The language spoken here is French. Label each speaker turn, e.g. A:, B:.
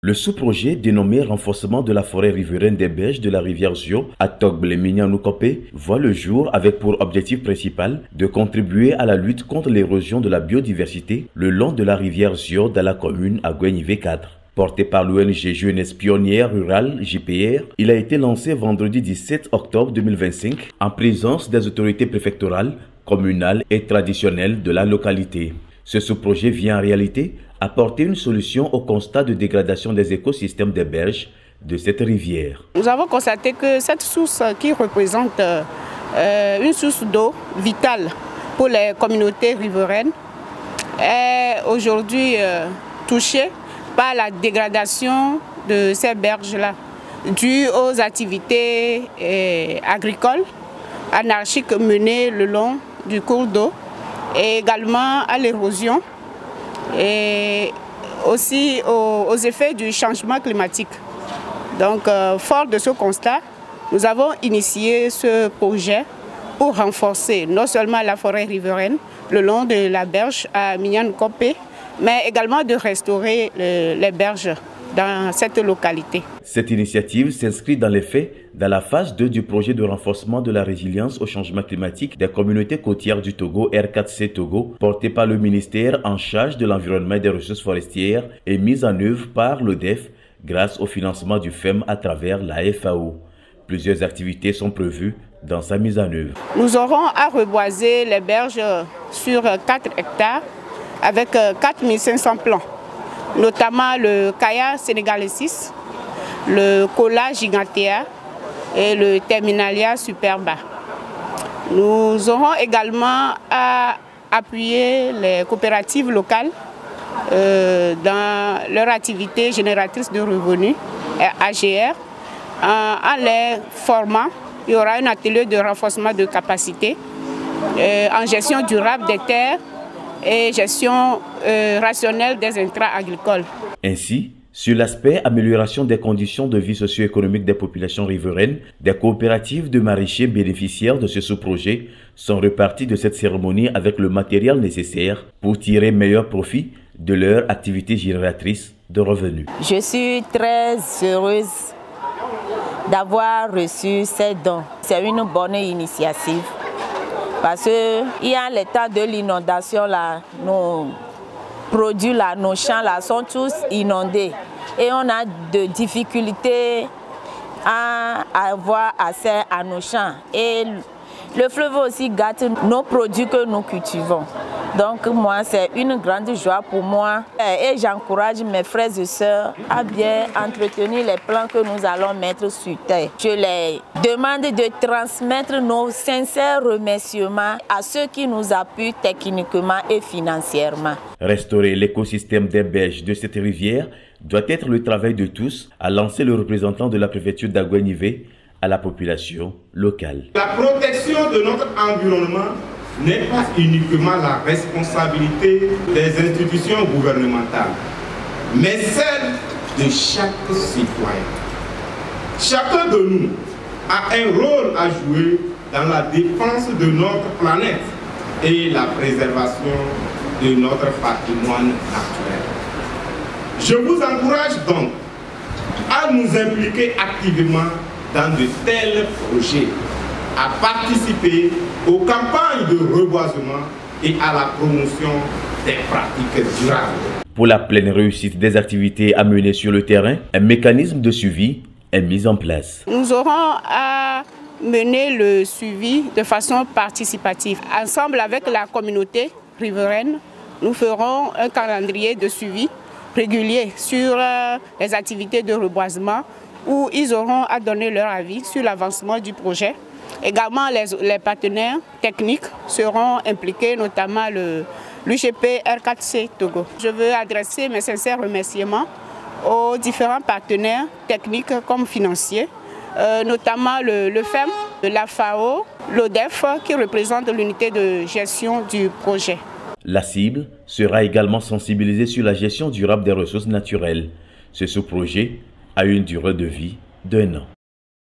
A: Le sous-projet dénommé Renforcement de la forêt riveraine des berges de la rivière Zio à Togble-Mignanoukopé voit le jour avec pour objectif principal de contribuer à la lutte contre l'érosion de la biodiversité le long de la rivière Zio dans la commune à Guenivé 4. Porté par l'ONG Jeunesse Pionnière Rurale JPR, il a été lancé vendredi 17 octobre 2025 en présence des autorités préfectorales, communales et traditionnelles de la localité. Ce sous-projet vient en réalité apporter une solution au constat de dégradation des écosystèmes des berges de cette rivière.
B: Nous avons constaté que cette source qui représente une source d'eau vitale pour les communautés riveraines est aujourd'hui touchée par la dégradation de ces berges-là, due aux activités agricoles anarchiques menées le long du cours d'eau et également à l'érosion et aussi aux effets du changement climatique. Donc, fort de ce constat, nous avons initié ce projet pour renforcer non seulement la forêt riveraine le long de la berge à Mignanoukopé, mais également de restaurer les berges dans cette localité.
A: Cette initiative s'inscrit dans les faits dans la phase 2 du projet de renforcement de la résilience au changement climatique des communautés côtières du Togo R4C Togo, porté par le ministère en charge de l'environnement et des ressources forestières et mise en œuvre par l'ODEF grâce au financement du FEM à travers la FAO. Plusieurs activités sont prévues dans sa mise en œuvre.
B: Nous aurons à reboiser les berges sur 4 hectares avec 4500 plants, notamment le Kaya sénégalensis, le Kola gigantea et le Terminalia superba. Nous aurons également à appuyer les coopératives locales dans leur activité génératrice de revenus, AGR, en les formant. Il y aura un atelier de renforcement de capacité en gestion durable des terres et gestion rationnelle des intrants agricoles.
A: Ainsi, sur l'aspect amélioration des conditions de vie socio-économique des populations riveraines, des coopératives de maraîchers bénéficiaires de ce sous-projet sont repartis de cette cérémonie avec le matériel nécessaire pour tirer meilleur profit de leur activité génératrice de revenus.
C: Je suis très heureuse d'avoir reçu ces dons. C'est une bonne initiative parce qu'il y a les temps de l'inondation là, nos produits là, nos champs là sont tous inondés et on a de difficultés à avoir accès à nos champs et le fleuve aussi gâte nos produits que nous cultivons. Donc moi c'est une grande joie pour moi et j'encourage mes frères et sœurs à bien entretenir les plants que nous allons mettre sur terre. Je les demande de transmettre nos sincères remerciements à ceux qui nous appuient techniquement et financièrement.
A: Restaurer l'écosystème des berges de cette rivière doit être le travail de tous, a lancé le représentant de la préfecture d'Aguenivé à la population locale.
D: La protection de notre environnement n'est pas uniquement la responsabilité des institutions gouvernementales, mais celle de chaque citoyen. Chacun de nous a un rôle à jouer dans la défense de notre planète et la préservation de notre patrimoine naturel. Je vous encourage donc à nous impliquer activement dans de tels projets, à participer aux campagnes de reboisement et à la promotion des pratiques durables.
A: Pour la pleine réussite des activités à mener sur le terrain, un mécanisme de suivi est mis en place.
B: Nous aurons à mener le suivi de façon participative. Ensemble avec la communauté riveraine, nous ferons un calendrier de suivi régulier sur les activités de reboisement où ils auront à donner leur avis sur l'avancement du projet. Également, les partenaires techniques seront impliqués, notamment l'UGP R4C Togo. Je veux adresser mes sincères remerciements aux différents partenaires techniques comme financiers, notamment le FEM, la FAO, l'ODEF qui représente l'unité de gestion du projet.
A: La cible sera également sensibilisée sur la gestion durable des ressources naturelles. Ce sous-projet a une durée de vie d'1 an.